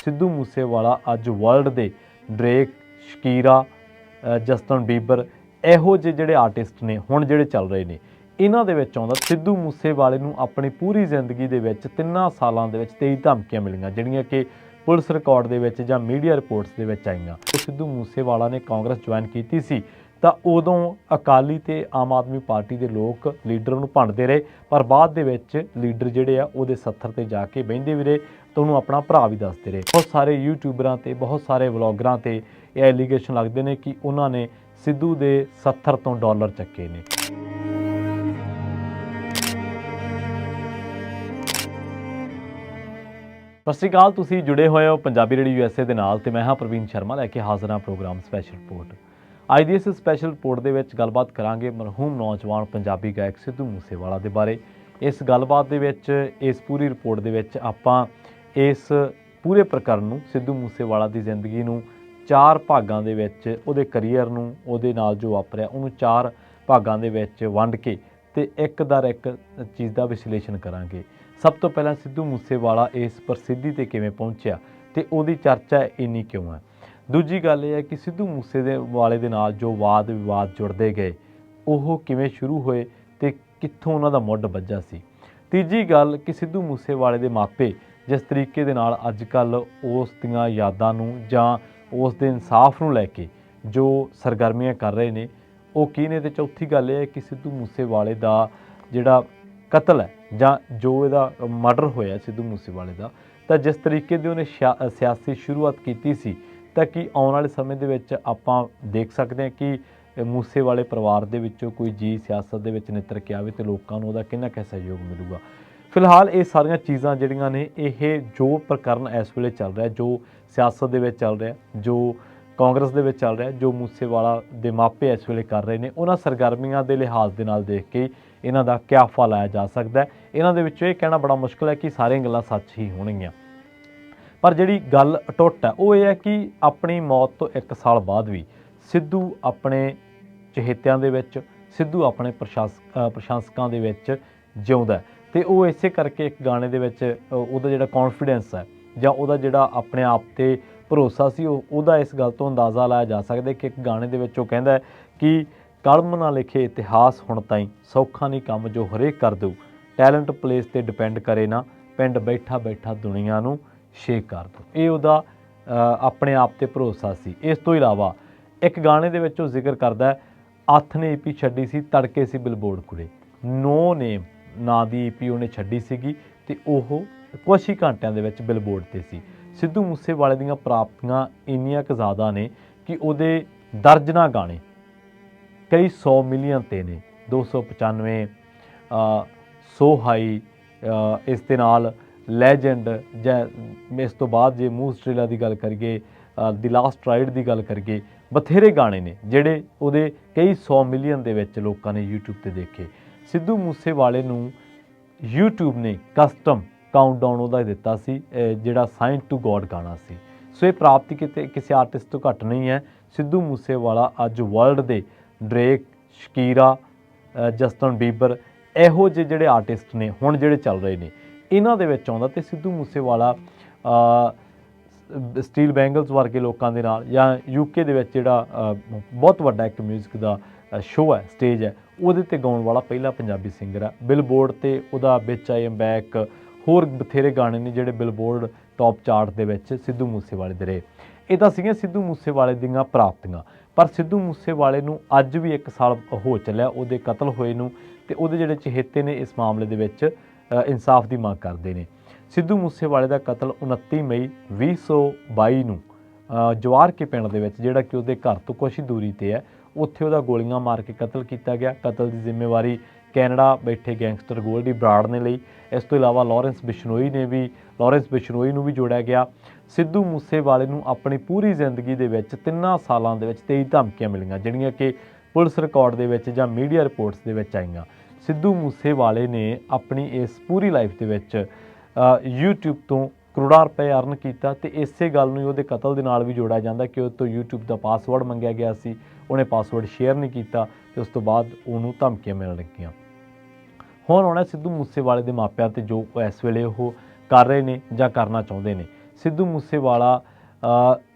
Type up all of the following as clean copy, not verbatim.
ਸਿੱਧੂ ਮੂਸੇਵਾਲਾ ਅੱਜ ਵਰਲਡ ਦੇ Drake, Shakira, Justin Bieber ਇਹੋ ਜਿਹੇ ਜਿਹੜੇ ਆਰਟਿਸਟ ਨੇ ਹੁਣ ਜਿਹੜੇ ਚੱਲ ਰਹੇ ਨੇ, ਇਹਨਾਂ ਦੇ ਵਿੱਚ ਆਉਂਦਾ ਸਿੱਧੂ ਮੂਸੇਵਾਲੇ ਨੂੰ ਆਪਣੀ ਪੂਰੀ ਜ਼ਿੰਦਗੀ ਦੇ ਵਿੱਚ 3 ਸਾਲਾਂ ਦੇ ਵਿੱਚ 23 ਧਮਕੀਆਂ ਮਿਲੀਆਂ, ਜਿਹੜੀਆਂ ਕਿ ਪੁਲਿਸ ਰਿਕਾਰਡ ਦੇ ਵਿੱਚ ਜਾਂ ਮੀਡੀਆ ਰਿਪੋਰਟਸ ਦੇ ਵਿੱਚ ਆਈਆਂ। ਸਿੱਧੂ ਮੂਸੇਵਾਲਾ ਨੇ ਕਾਂਗਰਸ ਜੁਆਇਨ ਕੀਤੀ ਸੀ ਤਾਂ ਉਦੋਂ ਅਕਾਲੀ ਤੇ ਆਮ ਆਦਮੀ ਪਾਰਟੀ ਦੇ ਲੋਕ ਲੀਡਰ ਨੂੰ ਭੰਡਦੇ ਰਹੇ, ਪਰ ਬਾਅਦ ਦੇ ਵਿੱਚ ਲੀਡਰ ਜਿਹੜੇ ਆ ਉਹਦੇ ਸੱਥਰ ਤੇ ਜਾ ਕੇ ਬਹਿੰਦੇ ਵੀ ਰਹੇ ਤੇ ਉਹਨੂੰ ਆਪਣਾ ਭਰਾ ਵੀ ਦੱਸਦੇ ਰਹੇ। ਬਹੁਤ ਸਾਰੇ ਯੂਟਿਊਬਰਾਂ ਤੇ ਬਹੁਤ ਸਾਰੇ ਵਲੌਗਰਾਂ ਤੇ ਇਹ ਐਲੀਗੇਸ਼ਨ ਲੱਗਦੇ ਨੇ ਕਿ ਉਹਨਾਂ ਨੇ ਸਿੱਧੂ ਦੇ ਸੱਥਰ ਤੋਂ ਡਾਲਰ ਚੱਕੇ ਨੇ। ਸਤਿ ਸ਼੍ਰੀ ਅਕਾਲ, ਤੁਸੀਂ ਜੁੜੇ ਹੋਏ ਹੋ ਪੰਜਾਬੀ ਰੇਡੀਓ USA ਦੇ ਨਾਲ ਤੇ ਮੈਂ ਹਾਂ ਪ੍ਰਵੀਨ ਸ਼ਰਮਾ ਲੈ ਕੇ ਹਾਜ਼ਰ ਹਾਂ ਪ੍ਰੋਗਰਾਮ ਸਪੈਸ਼ਲ ਰਿਪੋਰਟ। ਅੱਜ ਦੀ ਇਸ ਸਪੈਸ਼ਲ ਰਿਪੋਰਟ ਦੇ ਵਿੱਚ ਗੱਲਬਾਤ ਕਰਾਂਗੇ ਮਰਹੂਮ ਨੌਜਵਾਨ ਪੰਜਾਬੀ ਗਾਇਕ ਸਿੱਧੂ ਮੂਸੇਵਾਲਾ ਦੇ ਬਾਰੇ। ਇਸ ਗੱਲਬਾਤ ਦੇ ਵਿੱਚ, ਇਸ ਪੂਰੀ ਰਿਪੋਰਟ ਦੇ ਵਿੱਚ ਆਪਾਂ ਇਸ ਪੂਰੇ ਪ੍ਰਕਰਨ ਨੂੰ, ਸਿੱਧੂ ਮੂਸੇਵਾਲਾ ਦੀ ਜ਼ਿੰਦਗੀ ਨੂੰ 4 ਭਾਗਾਂ ਦੇ ਵਿੱਚ, ਉਹਦੇ ਕਰੀਅਰ ਨੂੰ, ਉਹਦੇ ਨਾਲ ਜੋ ਵਾਪਰਿਆ ਉਹਨੂੰ 4 ਭਾਗਾਂ ਦੇ ਵਿੱਚ ਵੰਡ ਕੇ ਤੇ ਇੱਕ ਦਰ ਇੱਕ ਚੀਜ਼ ਦਾ ਵਿਸ਼ਲੇਸ਼ਣ ਕਰਾਂਗੇ। ਸਭ ਤੋਂ ਪਹਿਲਾਂ ਸਿੱਧੂ ਮੂਸੇਵਾਲਾ ਇਸ ਪ੍ਰਸਿੱਧੀ ਤੇ ਕਿਵੇਂ ਪਹੁੰਚਿਆ ਤੇ ਉਹਦੀ ਚਰਚਾ ਇੰਨੀ ਕਿਉਂ ਹੈ। ਦੂਜੀ ਗੱਲ ਇਹ ਹੈ ਕਿ ਸਿੱਧੂ ਮੂਸੇਵਾਲੇ ਦੇ ਨਾਲ ਜੋ ਵਾਦ ਵਿਵਾਦ ਜੁੜਦੇ ਗਏ ਉਹ ਕਿਵੇਂ ਸ਼ੁਰੂ ਹੋਏ ਤੇ ਕਿੱਥੋਂ ਉਹਨਾਂ ਦਾ ਮੁੱਢ ਵੱਜਾ ਸੀ। ਤੀਜੀ ਗੱਲ ਕਿ ਸਿੱਧੂ ਮੂਸੇਵਾਲੇ ਦੇ ਮਾਪੇ ਜਿਸ ਤਰੀਕੇ ਦੇ ਨਾਲ ਅੱਜ ਕੱਲ੍ਹ ਉਸ ਦੀਆਂ ਯਾਦਾਂ ਨੂੰ ਜਾਂ ਉਸ ਦੇ ਇਨਸਾਫ ਨੂੰ ਲੈ ਕੇ ਜੋ ਸਰਗਰਮੀਆਂ ਕਰ ਰਹੇ ਨੇ ਉਹ ਕੀ ਨੇ। ਤੇ ਚੌਥੀ ਗੱਲ ਇਹ ਹੈ ਕਿ ਸਿੱਧੂ ਮੂਸੇਵਾਲੇ ਦਾ ਜਿਹੜਾ ਕਤਲ ਹੈ ਜਾਂ ਜੋ ਇਹਦਾ ਮਰਡਰ ਹੋਇਆ ਸਿੱਧੂ ਮੂਸੇਵਾਲੇ ਦਾ, ਤਾਂ ਜਿਸ ਤਰੀਕੇ ਦੀ ਉਹਨੇ ਸਿਆਸੀ ਸ਼ੁਰੂਆਤ ਕੀਤੀ ਸੀ, ਤਾਂ ਕਿ ਆਉਣ ਵਾਲੇ ਸਮੇਂ ਦੇ ਵਿੱਚ ਆਪਾਂ ਦੇਖ ਸਕਦੇ ਹਾਂ ਕਿ ਮੂਸੇਵਾਲੇ ਪਰਿਵਾਰ ਦੇ ਵਿੱਚੋਂ ਕੋਈ ਜੀ ਸਿਆਸਤ ਦੇ ਵਿੱਚ ਨਿੱਤਰ ਕੇ ਆਵੇ ਤੇ ਲੋਕਾਂ ਨੂੰ ਉਹਦਾ ਕਿੰਨਾ ਕੁ ਸਹਿਯੋਗ ਮਿਲੂਗਾ। ਫਿਲਹਾਲ ਇਹ ਸਾਰੀਆਂ ਚੀਜ਼ਾਂ ਜਿਹੜੀਆਂ ਨੇ, ਇਹ ਜੋ ਪ੍ਰਕਰਨ ਇਸ ਵੇਲੇ ਚੱਲ ਰਿਹਾ, ਜੋ ਸਿਆਸਤ ਦੇ ਵਿੱਚ ਚੱਲ ਰਿਹਾ, ਜੋ ਕਾਂਗਰਸ ਦੇ ਵਿੱਚ ਚੱਲ ਰਿਹਾ, ਜੋ ਮੂਸੇਵਾਲਾ ਦੇ ਮਾਪੇ ਇਸ ਵੇਲੇ ਕਰ ਰਹੇ ਨੇ, ਉਹਨਾਂ ਸਰਗਰਮੀਆਂ ਦੇ ਲਿਹਾਜ਼ ਦੇ ਨਾਲ ਦੇਖ ਕੇ ਇਹਨਾਂ ਦਾ ਕਿਆਫਾ ਲਾਇਆ ਜਾ ਸਕਦਾ। ਇਹਨਾਂ ਦੇ ਵਿੱਚੋਂ ਇਹ ਕਹਿਣਾ ਬੜਾ ਮੁਸ਼ਕਿਲ ਹੈ ਕਿ ਸਾਰੀਆਂ ਗੱਲਾਂ ਸੱਚ ਹੀ ਹੋਣਗੀਆਂ, ਪਰ ਜਿਹੜੀ ਗੱਲ ਅਟੁੱਟ ਹੈ ਉਹ ਇਹ ਹੈ ਕਿ ਆਪਣੀ ਮੌਤ ਤੋਂ 1 ਸਾਲ ਬਾਅਦ ਵੀ ਸਿੱਧੂ ਆਪਣੇ ਚਹੇਤਿਆਂ ਦੇ ਵਿੱਚ, ਸਿੱਧੂ ਆਪਣੇ ਪ੍ਰਸ਼ੰਸਕਾਂ ਦੇ ਵਿੱਚ ਜਿਉਂਦਾ ਤੇ ਉਹ ਇਸੇ ਕਰਕੇ ਇੱਕ ਗਾਣੇ ਦੇ ਵਿੱਚ ਉਹਦਾ ਜਿਹੜਾ ਕੌਨਫੀਡੈਂਸ ਹੈ ਜਾਂ ਉਹਦਾ ਜਿਹੜਾ ਆਪਣੇ ਆਪ 'ਤੇ ਭਰੋਸਾ ਸੀ, ਉਹਦਾ ਇਸ ਗੱਲ ਤੋਂ ਅੰਦਾਜ਼ਾ ਲਾਇਆ ਜਾ ਸਕਦਾ ਕਿ ਇੱਕ ਗਾਣੇ ਦੇ ਵਿੱਚ ਉਹ ਕਹਿੰਦਾ ਕਿ ਕਲਮ ਨਾ ਲਿਖੇ ਇਤਿਹਾਸ ਹੁਣ ਤਾਈਂ, ਸੌਖਾ ਨਹੀਂ ਕੰਮ ਜੋ ਹਰੇਕ ਕਰ ਦਊ, ਟੈਲੈਂਟ ਪਲੇਸ 'ਤੇ ਡਿਪੈਂਡ ਕਰੇ ਨਾ, ਪਿੰਡ ਬੈਠਾ ਬੈਠਾ ਦੁਨੀਆ ਨੂੰ ਸ਼ੇਕ ਕਰ ਦੋ। ਇਹ ਉਹਦਾ ਆਪਣੇ ਆਪ 'ਤੇ ਭਰੋਸਾ ਸੀ। ਇਸ ਤੋਂ ਇਲਾਵਾ ਇੱਕ ਗਾਣੇ ਦੇ ਵਿੱਚ ਉਹ ਜ਼ਿਕਰ ਕਰਦਾ, ਅੱਥ ਨੇ EP ਛੱਡੀ ਸੀ, ਤੜਕੇ ਸੀ ਬਿਲਬੋਰਡ ਕੁੜੇ, ਨੋ ਨੇਮ ਨਾਂ ਦੀ EP ਉਹਨੇ ਛੱਡੀ ਸੀਗੀ ਤੇ ਉਹ ਕੁਛ ਹੀ ਘੰਟਿਆਂ ਦੇ ਵਿੱਚ ਬਿਲਬੋਰਡ 'ਤੇ ਸੀ। ਸਿੱਧੂ ਮੂਸੇਵਾਲੇ ਦੀਆਂ ਪ੍ਰਾਪਤੀਆਂ ਇੰਨੀਆਂ ਕੁ ਜ਼ਿਆਦਾ ਨੇ ਕਿ ਉਹਦੇ ਦਰਜਨਾਂ ਗਾਣੇ ਕਈ 100 ਮਿਲੀਅਨ 'ਤੇ ਨੇ, 295, ਸੋ ਹਾਈ, ਇਸ ਦੇ ਨਾਲ ਲੈਜੈਂਡ, ਜਾਂ ਇਸ ਤੋਂ ਬਾਅਦ ਜੇ ਮੂਹ ਆਸਟ੍ਰੇਲੀਆ ਦੀ ਗੱਲ ਕਰੀਏ, ਦੀ ਲਾਸਟ ਰਾਈਡ ਦੀ ਗੱਲ ਕਰੀਏ, ਬਥੇਰੇ ਗਾਣੇ ਨੇ ਜਿਹੜੇ ਉਹਦੇ ਕਈ 100 ਮਿਲੀਅਨ ਦੇ ਵਿੱਚ ਲੋਕਾਂ ਨੇ YouTube 'ਤੇ ਦੇਖੇ। ਸਿੱਧੂ ਮੂਸੇਵਾਲੇ ਨੂੰ YouTube ਨੇ ਕਸਟਮ ਕਾਊਂਟਡਾਊਨ ਉਹਦਾ ਦਿੱਤਾ ਸੀ, ਜਿਹੜਾ ਸਾਈਨ ਟੂ ਗੋਡ ਗਾਣਾ ਸੀ। ਸੋ ਇਹ ਪ੍ਰਾਪਤੀ ਕਿਤੇ ਕਿਸੇ ਆਰਟਿਸਟ ਤੋਂ ਘੱਟ ਨਹੀਂ ਹੈ। ਸਿੱਧੂ ਮੂਸੇਵਾਲਾ ਅੱਜ ਵਰਲਡ ਦੇ ਡਰੇਕ, ਸ਼ਕੀਰਾ, ਜਸਟਨ ਬੀਬਰ ਇਹੋ ਜਿਹੇ ਜਿਹੜੇ ਆਰਟਿਸਟ ਨੇ ਹੁਣ ਜਿਹੜੇ ਚੱਲ ਰਹੇ ਨੇ, ਇਹਨਾਂ ਦੇ ਵਿੱਚ ਆਉਂਦਾ। ਤੇ ਸਿੱਧੂ ਮੂਸੇਵਾਲਾ ਸਟੀਲ ਬੈਂਗਲਸ ਵਰਗੇ ਲੋਕਾਂ ਦੇ ਨਾਲ, ਜਾਂ UK ਦੇ ਵਿੱਚ ਜਿਹੜਾ ਬਹੁਤ ਵੱਡਾ ਇੱਕ ਮਿਊਜ਼ਿਕ ਦਾ ਸ਼ੋਅ ਹੈ, ਸਟੇਜ ਹੈ, ਉਹਦੇ 'ਤੇ ਗਾਉਣ ਵਾਲਾ ਪਹਿਲਾ ਪੰਜਾਬੀ ਸਿੰਗਰ ਹੈ। ਬਿਲਬੋਰਡ 'ਤੇ ਉਹਦਾ ਵਿੱਚ ਆਈ ਐਮ ਬੈਕ, ਹੋਰ ਬਥੇਰੇ ਗਾਣੇ ਨੇ ਜਿਹੜੇ ਬਿਲਬੋਰਡ ਟੌਪ ਚਾਰਟ ਦੇ ਵਿੱਚ ਸਿੱਧੂ ਮੂਸੇਵਾਲੇ ਦੇ ਰਹੇ। ਇਹ ਤਾਂ ਸੀਗੀਆਂ ਸਿੱਧੂ ਮੂਸੇਵਾਲੇ ਦੀਆਂ ਪ੍ਰਾਪਤੀਆਂ, ਪਰ ਸਿੱਧੂ ਮੂਸੇਵਾਲੇ ਨੂੰ ਅੱਜ ਵੀ 1 ਸਾਲ ਹੋ ਚੱਲਿਆ ਉਹਦੇ ਕਤਲ ਹੋਏ ਨੂੰ, ਤੇ ਉਹਦੇ ਜਿਹੜੇ ਚਹੇਤੇ ਨੇ ਇਸ ਮਾਮਲੇ ਦੇ ਵਿੱਚ ਇਨਸਾਫ ਦੀ ਮੰਗ ਕਰਦੇ ਨੇ। ਸਿੱਧੂ ਮੂਸੇਵਾਲੇ ਦਾ ਕਤਲ 29 ਮਈ 2022 ਨੂੰ ਜਵਾਰਕੇ ਪਿੰਡ ਦੇ ਵਿੱਚ, ਜਿਹੜਾ ਕਿ ਉਹਦੇ ਘਰ ਤੋਂ ਕੁਛ ਹੀ ਦੂਰੀ 'ਤੇ ਹੈ, ਉੱਥੇ ਉਹਦਾ ਗੋਲੀਆਂ ਮਾਰ ਕੇ ਕਤਲ ਕੀਤਾ ਗਿਆ। ਕਤਲ ਦੀ ਜ਼ਿੰਮੇਵਾਰੀ ਕੈਨੇਡਾ ਬੈਠੇ ਗੈਂਗਸਟਰ ਗੋਲਡੀ ਬਰਾੜ ਨੇ ਲਈ। ਇਸ ਤੋਂ ਇਲਾਵਾ ਲਾਰੈਂਸ ਬਿਸ਼ਨੋਈ ਨੂੰ ਵੀ ਜੋੜਿਆ ਗਿਆ। ਸਿੱਧੂ ਮੂਸੇਵਾਲੇ ਨੂੰ ਆਪਣੀ ਪੂਰੀ ਜ਼ਿੰਦਗੀ ਦੇ ਵਿੱਚ 3 ਸਾਲਾਂ ਦੇ ਵਿੱਚ 23 ਧਮਕੀਆਂ ਮਿਲੀਆਂ, ਜਿਹੜੀਆਂ ਕਿ ਪੁਲਿਸ ਰਿਕਾਰਡ ਦੇ ਵਿੱਚ ਜਾਂ ਮੀਡੀਆ ਰਿਪੋਰਟਸ ਦੇ ਵਿੱਚ ਆਈਆਂ। ਸਿੱਧੂ ਮੂਸੇਵਾਲੇ ਨੇ ਆਪਣੀ ਇਸ ਪੂਰੀ ਲਾਈਫ ਦੇ ਵਿੱਚ YouTube ਤੋਂ ਕਰੋੜਾਂ ਰੁਪਏ ਅਰਨ ਕੀਤਾ, ਤੇ ਇਸੇ ਗੱਲ ਨੂੰ ਉਹਦੇ ਕਤਲ ਦੇ ਨਾਲ ਵੀ ਜੋੜਿਆ ਜਾਂਦਾ ਕਿ ਉਹ ਤੋਂ YouTube ਦਾ ਪਾਸਵਰਡ ਮੰਗਿਆ ਗਿਆ ਸੀ, ਉਹਨੇ ਪਾਸਵਰਡ ਸ਼ੇਅਰ ਨਹੀਂ ਕੀਤਾ ਤੇ ਉਸ ਤੋਂ ਬਾਅਦ ਉਹਨੂੰ ਧਮਕੀਆਂ ਮਿਲਣ ਲੱਗੀਆਂ। ਹੁਣ ਆਉਣਾ ਸਿੱਧੂ ਮੂਸੇਵਾਲੇ ਦੇ ਮਾਪਿਆਂ 'ਤੇ ਜੋ ਇਸ ਵੇਲੇ ਉਹ ਕਰ ਰਹੇ ਨੇ ਜਾਂ ਕਰਨਾ ਚਾਹੁੰਦੇ ਨੇ। ਸਿੱਧੂ ਮੂਸੇਵਾਲਾ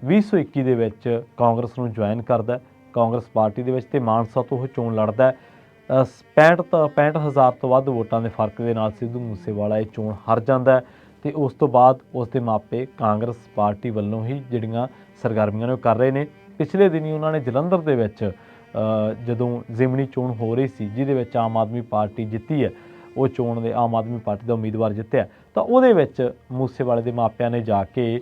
2021 ਦੇ ਵਿੱਚ ਕਾਂਗਰਸ ਨੂੰ ਜੁਆਇਨ ਕਰਦਾ, ਕਾਂਗਰਸ ਪਾਰਟੀ ਦੇ ਵਿੱਚ, ਤੇ ਮਾਨਸਾ ਤੋਂ ਉਹ ਚੋਣ ਲੜਦਾ। 65,000 ਤੋਂ ਵੱਧ ਵੋਟਾਂ ਦੇ ਫਰਕ ਦੇ ਨਾਲ ਸਿੱਧੂ ਮੂਸੇਵਾਲਾ ਇਹ ਚੋਣ ਹਾਰ ਜਾਂਦਾ ਤੇ ਉਸ ਤੋਂ ਬਾਅਦ ਉਸ ਦੇ ਮਾਪੇ ਕਾਂਗਰਸ ਪਾਰਟੀ ਵੱਲੋਂ ਹੀ ਜਿਹੜੀਆਂ ਸਰਗਰਮੀਆਂ ਨੇ ਉਹ ਕਰ ਰਹੇ ਨੇ। ਪਿਛਲੇ ਦਿਨੀ ਉਹਨਾਂ ਨੇ ਜਲੰਧਰ ਦੇ ਵਿੱਚ ਜਦੋਂ ਜ਼ਿਮਨੀ ਚੋਣ ਹੋ ਰਹੀ ਸੀ, ਜਿਹਦੇ ਵਿੱਚ ਆਮ ਆਦਮੀ ਪਾਰਟੀ ਜਿੱਤੀ ਹੈ, ਉਹ ਚੋਣ ਦੇ ਆਮ ਆਦਮੀ ਪਾਰਟੀ ਦਾ ਉਮੀਦਵਾਰ ਜਿੱਤਿਆ, ਤਾਂ ਉਹਦੇ ਵਿੱਚ ਮੂਸੇਵਾਲੇ ਦੇ ਮਾਪਿਆਂ ਨੇ ਜਾ ਕੇ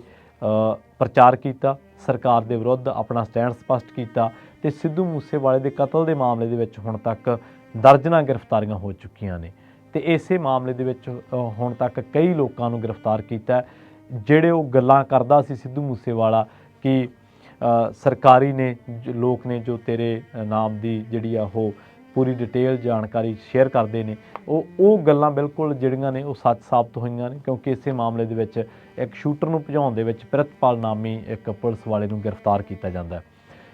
ਪ੍ਰਚਾਰ ਕੀਤਾ, ਸਰਕਾਰ ਦੇ ਵਿਰੁੱਧ ਆਪਣਾ ਸਟੈਂਡ ਸਪਸ਼ਟ ਕੀਤਾ ਤੇ ਸਿੱਧੂ ਮੂਸੇਵਾਲੇ ਦੇ ਕਤਲ ਦੇ ਮਾਮਲੇ ਦੇ ਵਿੱਚ ਹੁਣ ਤੱਕ ਦਰਜਨਾਂ ਗ੍ਰਿਫਤਾਰੀਆਂ ਹੋ ਚੁੱਕੀਆਂ ਨੇ ਤੇ ਇਸੇ ਮਾਮਲੇ ਦੇ ਵਿੱਚ ਹੁਣ ਤੱਕ ਕਈ ਲੋਕਾਂ ਨੂੰ ਗ੍ਰਿਫਤਾਰ ਕੀਤਾ, ਜਿਹੜੇ ਉਹ ਗੱਲਾਂ ਕਰਦਾ ਸੀ ਸਿੱਧੂ ਮੂਸੇਵਾਲਾ ਕਿ ਸਰਕਾਰੀ ਨੇ ਲੋਕ ਨੇ ਜੋ ਤੇਰੇ ਨਾਮ ਦੀ ਜਿਹੜੀ ਆ ਉਹ ਪੂਰੀ ਡਿਟੇਲ ਜਾਣਕਾਰੀ ਸ਼ੇਅਰ ਕਰਦੇ ਨੇ, ਉਹ ਗੱਲਾਂ ਬਿਲਕੁਲ ਜਿਹੜੀਆਂ ਨੇ ਉਹ ਸੱਚ ਸਾਬਤ ਹੋਈਆਂ ਨੇ, ਕਿਉਂਕਿ ਇਸੇ ਮਾਮਲੇ ਦੇ ਵਿੱਚ ਇੱਕ ਸ਼ੂਟਰ ਨੂੰ ਭਜਾਉਣ ਦੇ ਵਿੱਚ ਪ੍ਰਿਤਪਾਲ ਨਾਮੀ ਇੱਕ ਪੁਲਿਸ ਵਾਲੇ ਨੂੰ ਗ੍ਰਿਫਤਾਰ ਕੀਤਾ ਜਾਂਦਾ।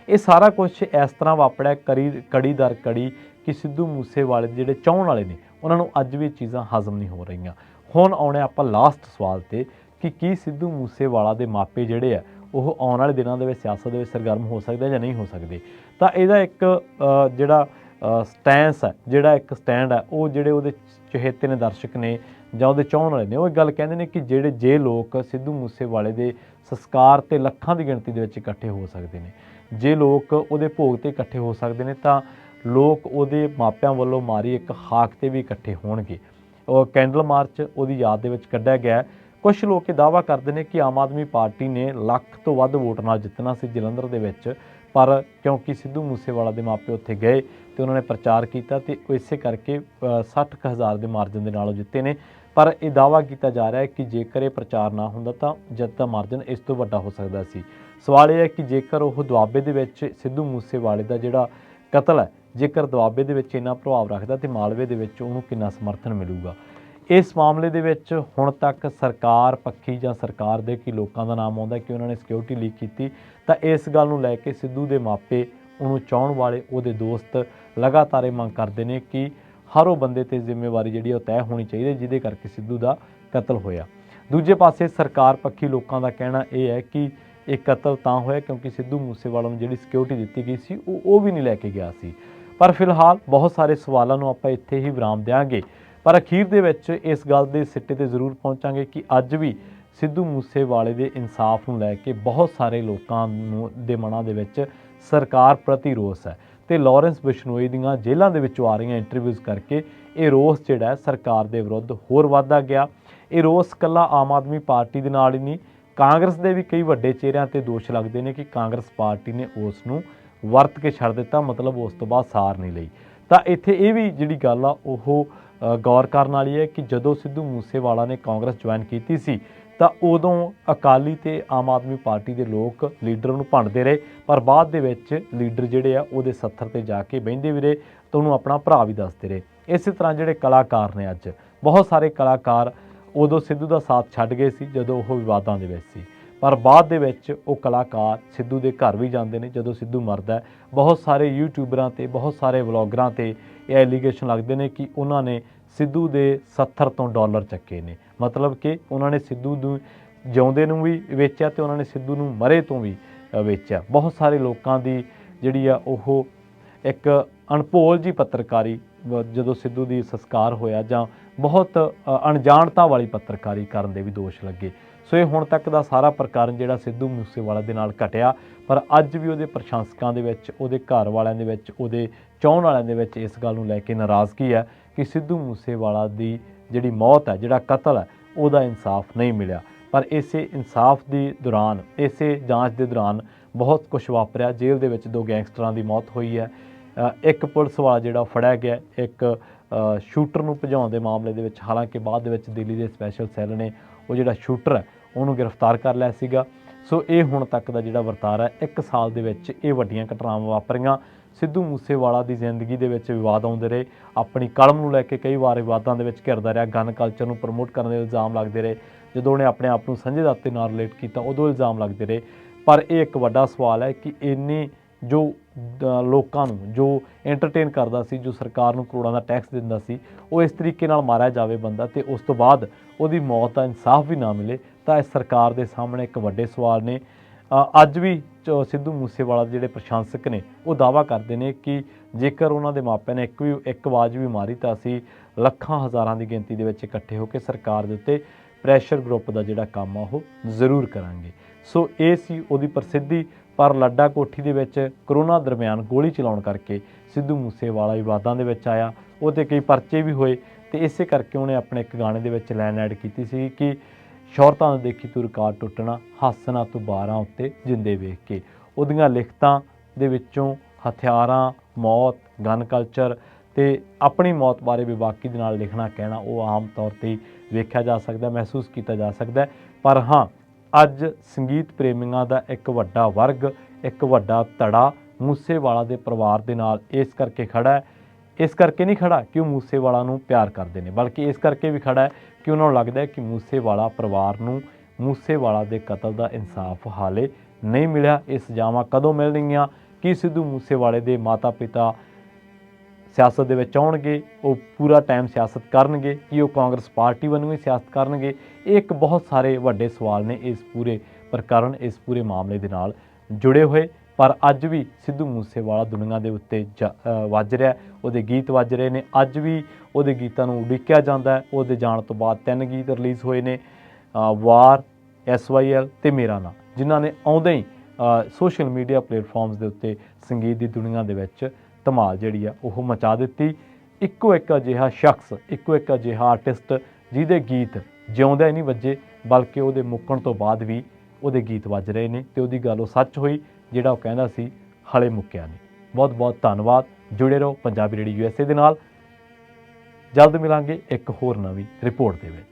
ਇਹ ਸਾਰਾ ਕੁਝ ਇਸ ਤਰ੍ਹਾਂ ਵਾਪਰਿਆ ਕੜੀ ਦਰ ਕੜੀ ਕਿ ਸਿੱਧੂ ਮੂਸੇਵਾਲੇ ਦੇ ਜਿਹੜੇ ਚਾਹੁਣ ਵਾਲੇ ਨੇ ਉਹਨਾਂ ਨੂੰ ਅੱਜ ਵੀ ਚੀਜ਼ਾਂ ਹਜ਼ਮ ਨਹੀਂ ਹੋ ਰਹੀਆਂ। ਹੁਣ ਆਉਣੇ ਆਪਾਂ ਲਾਸਟ ਸਵਾਲ ਤੇ ਕਿ ਕੀ ਸਿੱਧੂ ਮੂਸੇਵਾਲਾ ਦੇ ਮਾਪੇ ਜਿਹੜੇ ਆ ਉਹ ਆਉਣ ਵਾਲੇ ਦਿਨਾਂ ਦੇ ਵਿੱਚ ਸਿਆਸਤ ਦੇ ਵਿੱਚ ਸਰਗਰਮ ਹੋ ਸਕਦੇ ਜਾਂ ਨਹੀਂ ਹੋ ਸਕਦੇ। ਤਾਂ ਇਹਦਾ ਇੱਕ ਜਿਹੜਾ ਸਟੈਂਸ ਹੈ, ਜਿਹੜਾ ਇੱਕ ਸਟੈਂਡ ਹੈ, ਉਹ ਜਿਹੜੇ ਉਹਦੇ ਚਹੇਤੇ ਨੇ, ਦਰਸ਼ਕ ਨੇ ਜਾਂ ਉਹਦੇ ਚਾਹੁਣ ਵਾਲੇ ਨੇ, ਉਹ ਇੱਕ ਗੱਲ ਕਹਿੰਦੇ ਨੇ ਕਿ ਜੇ ਲੋਕ ਸਿੱਧੂ ਮੂਸੇਵਾਲੇ ਦੇ ਸੰਸਕਾਰ ਤੇ ਲੱਖਾਂ ਦੀ ਗਿਣਤੀ ਦੇ ਵਿੱਚ ਇਕੱਠੇ ਹੋ ਸਕਦੇ ਨੇ, ਜੇ ਲੋਕ ਉਹਦੇ ਭੋਗ ਤੇ ਇਕੱਠੇ ਹੋ ਸਕਦੇ ਨੇ, ਤਾਂ ਲੋਕ ਉਹਦੇ ਮਾਪਿਆਂ ਵੱਲੋਂ ਮਾਰੀ ਇੱਕ ਖਾਕ ਤੇ ਵੀ ਇਕੱਠੇ ਹੋਣਗੇ। ਉਹ ਕੈਂਡਲ ਮਾਰਚ ਉਹਦੀ ਯਾਦ ਦੇ ਵਿੱਚ ਕੱਢਿਆ ਗਿਆ। ਕੁਝ ਲੋਕ ਇਹ ਦਾਅਵਾ ਕਰਦੇ ਨੇ ਕਿ ਆਮ ਆਦਮੀ ਪਾਰਟੀ ਨੇ ਲੱਖ ਤੋਂ ਵੱਧ ਵੋਟ ਨਾਲ ਜਿੱਤਣਾ ਸੀ ਜਲੰਧਰ ਦੇ ਵਿੱਚ, ਪਰ ਕਿਉਂਕਿ ਸਿੱਧੂ ਮੂਸੇਵਾਲਾ ਦੇ ਮਾਪੇ ਉੱਥੇ ਗਏ ਤੇ ਉਹਨਾਂ ਨੇ ਪ੍ਰਚਾਰ ਕੀਤਾ ਤੇ ਇਸੇ ਕਰਕੇ 60,000 ਦੇ ਮਾਰਜਨ ਦੇ ਨਾਲ ਉਹ ਜਿੱਤੇ ਨੇ। ਪਰ ਇਹ ਦਾਅਵਾ ਕੀਤਾ ਜਾ ਰਿਹਾ ਹੈ ਕਿ ਜੇਕਰ ਇਹ ਪ੍ਰਚਾਰ ਨਾ ਹੁੰਦਾ ਤਾਂ ਜਿੱਤ ਦਾ ਮਾਰਜਨ ਇਸ ਤੋਂ ਵੱਡਾ ਹੋ ਸਕਦਾ ਸੀ। ਸਵਾਲ ਇਹ ਹੈ ਕਿ ਜੇਕਰ ਉਹ ਦੁਆਬੇ ਦੇ ਵਿੱਚ ਸਿੱਧੂ ਮੂਸੇਵਾਲੇ ਦਾ ਜਿਹੜਾ ਕਤਲ ਹੈ, ਜੇਕਰ ਦੁਆਬੇ ਦੇ ਵਿੱਚ ਇੰਨਾ ਪ੍ਰਭਾਵ ਰੱਖਦਾ ਤੇ ਮਾਲਵੇ ਦੇ ਵਿੱਚ ਉਹਨੂੰ ਕਿੰਨਾ ਸਮਰਥਨ ਮਿਲੂਗਾ। ਇਸ ਮਾਮਲੇ ਦੇ ਵਿੱਚ ਹੁਣ ਤੱਕ ਸਰਕਾਰ ਪੱਖੀ ਜਾਂ ਸਰਕਾਰ ਦੇ ਕੀ ਲੋਕਾਂ ਦਾ ਨਾਮ ਆਉਂਦਾ ਕਿ ਉਹਨਾਂ ਨੇ ਸਿਕਿਉਰਿਟੀ ਲੀਕ ਕੀਤੀ, ਤਾਂ ਇਸ ਗੱਲ ਨੂੰ ਲੈ ਕੇ ਸਿੱਧੂ ਦੇ ਮਾਪੇ, ਉਹਨੂੰ ਚਾਹੁਣ ਵਾਲੇ, ਉਹਦੇ ਦੋਸਤ ਲਗਾਤਾਰ ਇਹ ਮੰਗ ਕਰਦੇ ਨੇ ਕਿ ਹਰ ਉਹ ਬੰਦੇ 'ਤੇ ਜ਼ਿੰਮੇਵਾਰੀ ਜਿਹੜੀ ਉਹ ਤੈਅ ਹੋਣੀ ਚਾਹੀਦੀ, ਜਿਹਦੇ ਕਰਕੇ ਸਿੱਧੂ ਦਾ ਕਤਲ ਹੋਇਆ। ਦੂਜੇ ਪਾਸੇ ਸਰਕਾਰ ਪੱਖੀ ਲੋਕਾਂ ਦਾ ਕਹਿਣਾ ਇਹ ਹੈ ਕਿ ਇਹ ਕਤਲ ਤਾਂ ਹੋਇਆ ਕਿਉਂਕਿ ਸਿੱਧੂ ਮੂਸੇਵਾਲਾ ਨੂੰ ਜਿਹੜੀ ਸਿਕਿਉਰਿਟੀ ਦਿੱਤੀ ਗਈ ਸੀ ਉਹ ਵੀ ਨਹੀਂ ਲੈ ਕੇ ਗਿਆ ਸੀ। ਪਰ ਫਿਲਹਾਲ ਬਹੁਤ ਸਾਰੇ ਸਵਾਲਾਂ ਨੂੰ ਆਪਾਂ ਇੱਥੇ ਹੀ ਵਿਰਾਮ ਦਿਆਂਗੇ, ਪਰ ਅਖੀਰ ਦੇ ਵਿੱਚ ਇਸ ਗੱਲ ਦੇ ਸਿੱਟੇ ਤੇ ਜ਼ਰੂਰ ਪਹੁੰਚਾਂਗੇ ਕਿ ਅੱਜ ਵੀ ਸਿੱਧੂ ਮੂਸੇਵਾਲੇ ਦੇ ਇਨਸਾਫ ਨੂੰ ਲੈ ਕੇ ਬਹੁਤ ਸਾਰੇ ਲੋਕਾਂ ਨੂੰ ਦੇ ਮਨਾਂ ਦੇ ਵਿੱਚ ਸਰਕਾਰ ਪ੍ਰਤੀ ਰੋਸ ਹੈ ਤੇ ਲਾਰੈਂਸ ਬਿਸ਼ਨੋਈ ਦੀਆਂ ਜੇਲ੍ਹਾਂ ਦੇ ਵਿੱਚੋਂ ਆ ਰਹੀਆਂ ਇੰਟਰਵਿਊਜ਼ ਕਰਕੇ ਇਹ ਰੋਸ ਜਿਹੜਾ ਸਰਕਾਰ ਦੇ ਵਿਰੁੱਧ ਹੋਰ ਵੱਧਦਾ ਗਿਆ। ਇਹ ਰੋਸ ਇਕੱਲਾ ਆਮ ਆਦਮੀ ਪਾਰਟੀ ਦੇ ਨਾਲ ਹੀ ਨਹੀਂ, ਕਾਂਗਰਸ ਦੇ ਵੀ ਕਈ ਵੱਡੇ ਚਿਹਰਿਆਂ ਤੇ ਦੋਸ਼ ਲੱਗਦੇ ਨੇ ਕਿ ਕਾਂਗਰਸ ਪਾਰਟੀ ਨੇ ਉਸ ਨੂੰ ਵਰਤ ਕੇ ਛੱਡ ਦਿੱਤਾ, ਮਤਲਬ ਉਸ ਤੋਂ ਬਾਅਦ ਸਾਰ ਨਹੀਂ ਲਈ। ਤਾਂ ਇੱਥੇ ਇਹ ਵੀ ਜਿਹੜੀ ਗੱਲ ਆ ਉਹ ਗੌਰ ਕਰਨ ਵਾਲੀ ਹੈ ਕਿ ਜਦੋਂ ਸਿੱਧੂ ਮੂਸੇਵਾਲਾ ਨੇ ਕਾਂਗਰਸ ਜੁਆਇਨ ਕੀਤੀ ਸੀ ਤਾਂ ਉਦੋਂ ਅਕਾਲੀ ਤੇ ਆਮ ਆਦਮੀ ਪਾਰਟੀ ਦੇ ਲੋਕ ਲੀਡਰ ਨੂੰ ਭੰਡਦੇ ਰਹੇ, ਪਰ ਬਾਅਦ ਦੇ ਵਿੱਚ ਲੀਡਰ ਜਿਹੜੇ ਆ ਉਹਦੇ ਸੱਥਰ ਤੇ ਜਾ ਕੇ ਬਹਿੰਦੇ ਵੀ ਰਹੇ ਤੇ ਉਹਨੂੰ ਆਪਣਾ ਭਰਾ ਵੀ ਦੱਸਦੇ ਰਹੇ। ਇਸੇ ਤਰ੍ਹਾਂ ਜਿਹੜੇ ਕਲਾਕਾਰ ਨੇ, ਅੱਜ ਬਹੁਤ ਸਾਰੇ ਕਲਾਕਾਰ ਉਦੋਂ ਸਿੱਧੂ ਦਾ ਸਾਥ ਛੱਡ ਗਏ ਸੀ ਜਦੋਂ ਉਹ ਵਿਵਾਦਾਂ ਦੇ ਵਿੱਚ ਸੀ, ਪਰ ਬਾਅਦ ਦੇ ਵਿੱਚ ਉਹ ਕਲਾਕਾਰ ਸਿੱਧੂ ਦੇ ਘਰ ਵੀ ਜਾਂਦੇ ਨੇ ਜਦੋਂ ਸਿੱਧੂ ਮਰਦਾ। ਬਹੁਤ ਸਾਰੇ ਯੂਟਿਊਬਰਾਂ ਤੇ, ਬਹੁਤ ਸਾਰੇ ਵਲੌਗਰਾਂ ਤੇ ਇਹ ਐਲੀਗੇਸ਼ਨ ਲੱਗਦੇ ਨੇ ਕਿ ਉਹਨਾਂ ਨੇ ਸਿੱਧੂ ਦੇ ਸੱਥਰ ਤੋਂ ਡਾਲਰ ਚੱਕੇ ਨੇ, ਮਤਲਬ ਕਿ ਉਹਨਾਂ ਨੇ ਸਿੱਧੂ ਨੂੰ ਜਿਉਂਦੇ ਨੂੰ ਵੀ ਵੇਚਿਆ ਤੇ ਉਹਨਾਂ ਨੇ ਸਿੱਧੂ ਨੂੰ ਮਰੇ ਤੋਂ ਵੀ ਵੇਚਿਆ। ਬਹੁਤ ਸਾਰੇ ਲੋਕਾਂ ਦੀ ਜਿਹੜੀ ਆ ਉਹ ਇੱਕ ਅਣਭੋਲ ਜੀ ਪੱਤਰਕਾਰੀ, ਜਦੋਂ ਸਿੱਧੂ ਦੀ ਸੰਸਕਾਰ ਹੋਇਆ, ਜਾਂ ਬਹੁਤ ਅਣਜਾਣਤਾ ਵਾਲੀ ਪੱਤਰਕਾਰੀ ਕਰਨ ਦੇ ਵੀ ਦੋਸ਼ ਲੱਗੇ। ਸੋ ਇਹ ਹੁਣ ਤੱਕ ਦਾ ਸਾਰਾ ਪ੍ਰਕਰਨ ਜਿਹੜਾ ਸਿੱਧੂ ਮੂਸੇਵਾਲਾ ਦੇ ਨਾਲ ਘਟਿਆ, ਪਰ ਅੱਜ ਵੀ ਉਹਦੇ ਪ੍ਰਸ਼ੰਸਕਾਂ ਦੇ ਵਿੱਚ, ਉਹਦੇ ਘਰ ਵਾਲਿਆਂ ਦੇ ਵਿੱਚ, ਉਹਦੇ ਚਾਹੁਣ ਵਾਲਿਆਂ ਦੇ ਵਿੱਚ ਇਸ ਗੱਲ ਨੂੰ ਲੈ ਕੇ ਨਾਰਾਜ਼ਗੀ ਹੈ ਕਿ ਸਿੱਧੂ ਮੂਸੇਵਾਲਾ ਦੀ ਜਿਹੜੀ ਮੌਤ ਹੈ, ਜਿਹੜਾ ਕਤਲ ਹੈ, ਉਹਦਾ ਇਨਸਾਫ ਨਹੀਂ ਮਿਲਿਆ। ਪਰ ਇਸੇ ਇਨਸਾਫ ਦੀ ਦੌਰਾਨ, ਇਸੇ ਜਾਂਚ ਦੇ ਦੌਰਾਨ ਬਹੁਤ ਕੁਝ ਵਾਪਰਿਆ। ਜੇਲ੍ਹ ਦੇ ਵਿੱਚ 2 ਗੈਂਗਸਟਰਾਂ ਦੀ ਮੌਤ ਹੋਈ ਹੈ, ਇੱਕ ਪੁਲਿਸ ਵਾਲਾ ਜਿਹੜਾ ਫੜਿਆ ਗਿਆ, ਇੱਕ ਸ਼ੂਟਰ ਨੂੰ ਭਜਾਉਣ ਦੇ ਮਾਮਲੇ ਦੇ ਵਿੱਚ, ਹਾਲਾਂਕਿ ਬਾਅਦ ਦੇ ਵਿੱਚ ਦਿੱਲੀ ਦੇ ਸਪੈਸ਼ਲ ਸੈੱਲ ਨੇ ਉਹ ਜਿਹੜਾ ਸ਼ੂਟਰ ਹੈ ਉਹਨੂੰ ਗ੍ਰਿਫਤਾਰ ਕਰ ਲਿਆ ਸੀਗਾ। ਸੋ ਇਹ ਹੁਣ ਤੱਕ ਦਾ ਜਿਹੜਾ ਵਰਤਾਰਾ ਹੈ, 1 ਸਾਲ ਦੇ ਵਿੱਚ ਇਹ ਵੱਡੀਆਂ ਘਟਨਾਵਾਂ ਵਾਪਰੀਆਂ। ਸਿੱਧੂ ਮੂਸੇਵਾਲਾ ਦੀ ਜ਼ਿੰਦਗੀ ਦੇ ਵਿੱਚ ਵਿਵਾਦ ਆਉਂਦੇ ਰਹੇ, ਆਪਣੀ ਕਲਮ ਨੂੰ ਲੈ ਕੇ ਕਈ ਵਾਰ ਵਿਵਾਦਾਂ ਦੇ ਵਿੱਚ ਘਿਰਦਾ ਰਿਹਾ, ਗਨ ਕਲਚਰ ਨੂੰ ਪ੍ਰਮੋਟ ਕਰਨ ਦੇ ਇਲਜ਼ਾਮ ਲੱਗਦੇ ਰਹੇ। ਜਦੋਂ ਉਹਨੇ ਆਪਣੇ ਆਪ ਨੂੰ ਸੰਜੇ ਦੱਤ ਦੇ ਨਾਲ ਰਿਲੇਟ ਕੀਤਾ ਉਦੋਂ ਇਲਜ਼ਾਮ ਲੱਗਦੇ ਰਹੇ। ਪਰ ਇਹ ਇੱਕ ਵੱਡਾ ਸਵਾਲ ਹੈ ਕਿ ਇੰਨੇ ਜੋ ਲੋਕਾਂ ਨੂੰ ਜੋ ਐਂਟਰਟੇਨ ਕਰਦਾ ਸੀ, ਜੋ ਸਰਕਾਰ ਨੂੰ ਕਰੋੜਾਂ ਦਾ ਟੈਕਸ ਦਿੰਦਾ ਸੀ, ਉਹ ਇਸ ਤਰੀਕੇ ਨਾਲ ਮਾਰਿਆ ਜਾਵੇ ਬੰਦਾ, ਤੇ ਉਸ ਤੋਂ ਬਾਅਦ ਉਹਦੀ ਮੌਤ ਦਾ ਇਨਸਾਫ ਵੀ ਨਾ ਮਿਲੇ, ਤਾਂ ਇਸ ਸਰਕਾਰ ਦੇ ਸਾਹਮਣੇ ਇੱਕ ਵੱਡੇ ਸਵਾਲ ਨੇ। ਅੱਜ ਵੀ ਸਿੱਧੂ ਮੂਸੇਵਾਲਾ ਦੇ ਜਿਹੜੇ ਪ੍ਰਸ਼ੰਸਕ ਨੇ ਉਹ ਦਾਅਵਾ ਕਰਦੇ ਨੇ ਕਿ ਜੇਕਰ ਉਹਨਾਂ ਦੇ ਮਾਪਿਆਂ ਨੇ ਇੱਕ ਆਵਾਜ਼ ਵੀ ਮਾਰੀ ਤਾਂ ਅਸੀਂ ਲੱਖਾਂ ਹਜ਼ਾਰਾਂ ਦੀ ਗਿਣਤੀ ਦੇ ਵਿੱਚ ਇਕੱਠੇ ਹੋ ਕੇ ਸਰਕਾਰ ਦੇ ਉੱਤੇ ਪ੍ਰੈਸ਼ਰ ਗਰੁੱਪ ਦਾ ਜਿਹੜਾ ਕੰਮ ਆ ਉਹ ਜ਼ਰੂਰ ਕਰਾਂਗੇ। ਸੋ ਇਹ ਸੀ ਉਹਦੀ ਪ੍ਰਸਿੱਧੀ। ਪਰ ਲੱਡਾ ਕੋਠੀ ਦੇ ਵਿੱਚ ਕਰੋਨਾ ਦਰਮਿਆਨ ਗੋਲੀ ਚਲਾਉਣ ਕਰਕੇ ਸਿੱਧੂ ਮੂਸੇਵਾਲਾ ਵਿਵਾਦਾਂ ਦੇ ਵਿੱਚ ਆਇਆ, ਉਹ 'ਤੇ ਕਈ ਪਰਚੇ ਵੀ ਹੋਏ ਅਤੇ ਇਸੇ ਕਰਕੇ ਉਹਨੇ ਆਪਣੇ ਇੱਕ ਗਾਣੇ ਦੇ ਵਿੱਚ ਲਾਈਨ ਐਡ ਕੀਤੀ ਸੀ ਕਿ ਸ਼ੌਹਰਤਾਂ ਦਾ ਦੇਖੀ ਤੂੰ ਰਿਕਾਰਡ ਟੁੱਟਣਾ, ਹੱਸਣਾ ਤੂੰ ਬਾਰਾਂ ਉੱਤੇ ਜਿੰਦੇ ਵੇਖ ਕੇ। ਉਹਦੀਆਂ ਲਿਖਤਾਂ ਦੇ ਵਿੱਚੋਂ ਹਥਿਆਰਾਂ, ਮੌਤ, ਗਨ ਕਲਚਰ ਅਤੇ ਆਪਣੀ ਮੌਤ ਬਾਰੇ ਬੇਬਾਕੀ ਦੇ ਨਾਲ ਲਿਖਣਾ ਕਹਿਣਾ ਉਹ ਆਮ ਤੌਰ 'ਤੇ ਵੇਖਿਆ ਜਾ ਸਕਦਾ, ਮਹਿਸੂਸ ਕੀਤਾ ਜਾ ਸਕਦਾ। ਪਰ ਹਾਂ, ਅੱਜ ਸੰਗੀਤ ਪ੍ਰੇਮੀਆਂ ਦਾ ਇੱਕ ਵੱਡਾ ਵਰਗ, ਇੱਕ ਵੱਡਾ ਧੜਾ ਮੂਸੇਵਾਲਾ ਦੇ ਪਰਿਵਾਰ ਦੇ ਨਾਲ ਇਸ ਕਰਕੇ ਖੜ੍ਹਾ ਹੈ। ਇਸ ਕਰਕੇ ਨਹੀਂ ਖੜ੍ਹਾ ਕਿ ਉਹ ਮੂਸੇਵਾਲਾ ਨੂੰ ਪਿਆਰ ਕਰਦੇ ਨੇ, ਬਲਕਿ ਇਸ ਕਰਕੇ ਵੀ ਖੜ੍ਹਾ ਹੈ ਕਿ ਉਹਨਾਂ ਨੂੰ ਲੱਗਦਾ ਹੈ ਕਿ ਮੂਸੇਵਾਲਾ ਪਰਿਵਾਰ ਨੂੰ ਮੂਸੇਵਾਲਾ ਦੇ ਕਤਲ ਦਾ ਇਨਸਾਫ ਹਾਲੇ ਨਹੀਂ ਮਿਲਿਆ। ਇਹ ਸਜ਼ਾਵਾਂ ਕਦੋਂ ਮਿਲਣਗੀਆਂ? ਕੀ ਸਿੱਧੂ ਮੂਸੇਵਾਲੇ ਦੇ ਮਾਤਾ ਪਿਤਾ ਸਿਆਸਤ ਦੇ ਵਿੱਚ ਆਉਣਗੇ, ਉਹ ਪੂਰਾ ਟਾਈਮ ਸਿਆਸਤ ਕਰਨਗੇ, ਕੀ ਉਹ ਕਾਂਗਰਸ ਪਾਰਟੀ ਵੱਲੋਂ ਹੀ ਸਿਆਸਤ ਕਰਨਗੇ? ਇਹ ਇੱਕ ਬਹੁਤ ਸਾਰੇ ਵੱਡੇ ਸਵਾਲ ਨੇ ਇਸ ਪੂਰੇ ਪ੍ਰਕਰਨ, ਇਸ ਪੂਰੇ ਮਾਮਲੇ ਦੇ ਨਾਲ ਜੁੜੇ ਹੋਏ। ਪਰ ਅੱਜ ਵੀ ਸਿੱਧੂ ਮੂਸੇਵਾਲਾ ਦੁਨੀਆ ਦੇ ਉੱਤੇ ਵੱਜ ਰਿਹਾ, ਉਹਦੇ ਗੀਤ ਵੱਜ ਰਹੇ ਨੇ। ਅੱਜ ਵੀ ਉਹਦੇ ਗੀਤਾਂ ਨੂੰ ਉਡੀਕਿਆ ਜਾਂਦਾ ਹੈ। ਉਹਦੇ ਜਾਣ ਤੋਂ ਬਾਅਦ 3 ਗੀਤ ਰਿਲੀਜ਼ ਹੋਏ ਨੇ, ਵਾਰ, SYL ਅਤੇ ਮੇਰਾ ਨਾਂ, ਜਿਨ੍ਹਾਂ ਨੇ ਆਉਂਦੇ ਹੀ ਸੋਸ਼ਲ ਮੀਡੀਆ ਪਲੇਟਫਾਰਮਸ ਦੇ ਉੱਤੇ ਸੰਗੀਤ ਦੀ ਦੁਨੀਆ ਦੇ ਵਿੱਚ ਧਮਾਲ ਜਿਹੜੀ ਆ ਉਹ ਮਚਾ ਦਿੱਤੀ। ਇੱਕੋ ਇੱਕ ਅਜਿਹਾ ਸ਼ਖਸ, ਇੱਕੋ ਇੱਕ ਅਜਿਹਾ ਆਰਟਿਸਟ ਜਿਹਦੇ ਗੀਤ ਜਿਉਂਦਿਆਂ ਹੀ ਨਹੀਂ ਵੱਜੇ, ਬਲਕਿ ਉਹਦੇ ਮੁੱਕਣ ਤੋਂ ਬਾਅਦ ਵੀ ਉਹਦੇ ਗੀਤ ਵੱਜ ਰਹੇ ਨੇ ਅਤੇ ਉਹਦੀ ਗੱਲ ਉਹ ਸੱਚ ਹੋਈ ਜਿਹੜਾ ਉਹ ਕਹਿੰਦਾ ਸੀ ਹਲੇ ਮੁੱਕਿਆ ਨਹੀਂ। ਬਹੁਤ ਬਹੁਤ ਧੰਨਵਾਦ। ਜੁੜੇ ਰਹੋ ਪੰਜਾਬੀ ਰੇਡੀਓ USA ਦੇ ਨਾਲ। ਜਲਦ ਮਿਲਾਂਗੇ ਇੱਕ ਹੋਰ ਨਵੀਂ ਰਿਪੋਰਟ ਦੇ ਵਿੱਚ।